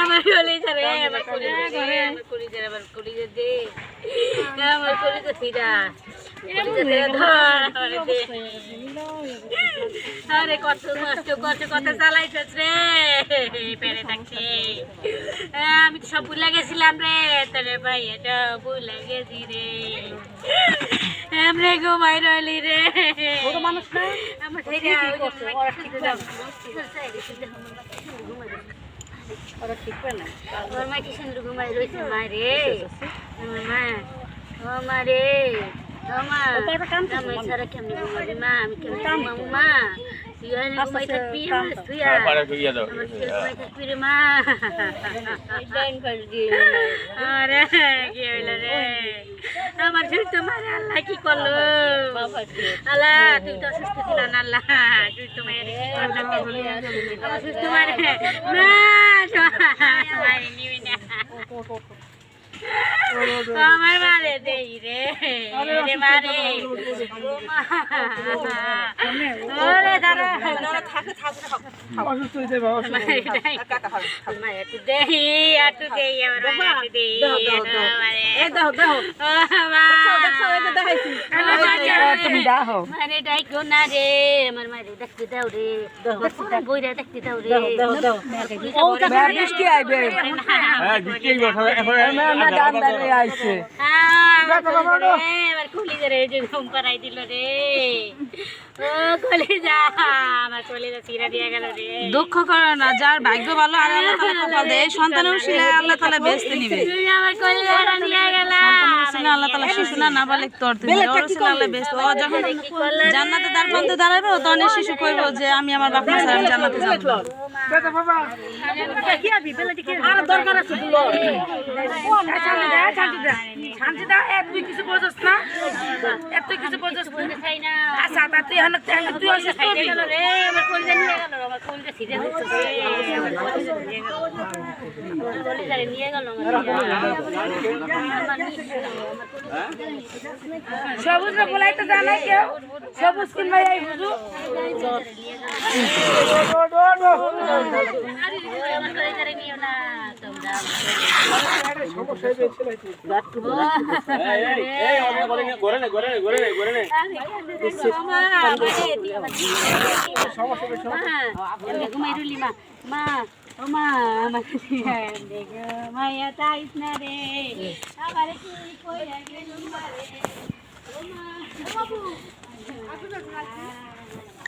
আমার কলিজা রে, আমার কলিজা আমার কলিজা দে, আমার কলিজা ফিরা, আরে কত কষ্ট কষ্ট কত চালাইছিস রে পেরে থাকছে। আমি তো সব ভুলে গেছিলাম রে, তোরে ভাই এটা ভুলে গেছি রে। আমরা ঘুমাই রইলি রে, আমার মা কি সুন্দর ঘুমাই রয়েছে মা রে, আমার মা ও মা রে, ও মা আমি সারা কেমনি ঘুমাবি মা, আমি কেমনি ঘুমাবো মা, তুই এনে ঘুমাই থাকবি তুই আমার ঘুমাই থাকবি রে মা। আরে কি হইল রে আমার সুস্থ মারে, আল্লাহ কি করলো আল্লাহ, তুই তো অসুস্থ ছিল না আল্লাহ, সুস্থ মারে আমার সুস্থ মারে না নিবি না আমার মারে দেই রে মারে ওরে দাঁড়া একটু দেই আমার মারে ডাইকো না রে, আমার মারে দেখতে দাও রে, বইরা দেখতে দাও রে, দুঃখ করো না, যার ভাগ্য ভালো আর আল্লাহ তাআলা কপাল দেয় সন্তান উঠিলে আল্লাহ তাআলা বেহেশতে নিবে। আমার কলিজাটা নিয়ে গেলা, আল্লাহ তাআলা শিশু না নাবালিগ তোর তুমি আল্লাহ বেহেশত, ও যখন জান্নাতে দ্বার প্রান্তে দাঁড়াবে তখন শিশু কইব যে আমি আমার বাপ মা ছাড়া জান্নাতে যাব না। কি আবি বেলা দিকে আর দরকার আছে গুলো শান্তি দা এত কিছু বোঝস না, এত কিছু বোঝস না। আচ্ছা তা তুই হন তুই অসুস্থ হবি রে, আমার কলিজা নিয়ে গেল, আমার কলিজা ছিড়ে হচ্ছে আমার কলিজা নিয়ে গেল, আমার কলিজা নিয়ে গেল, সবুজ না বলাইতে জানা কেউ, সবুজ কিন ভাই আই বুঝু আমার কলিজা নিও না তোমরা মায়া চাইস না রে, আমার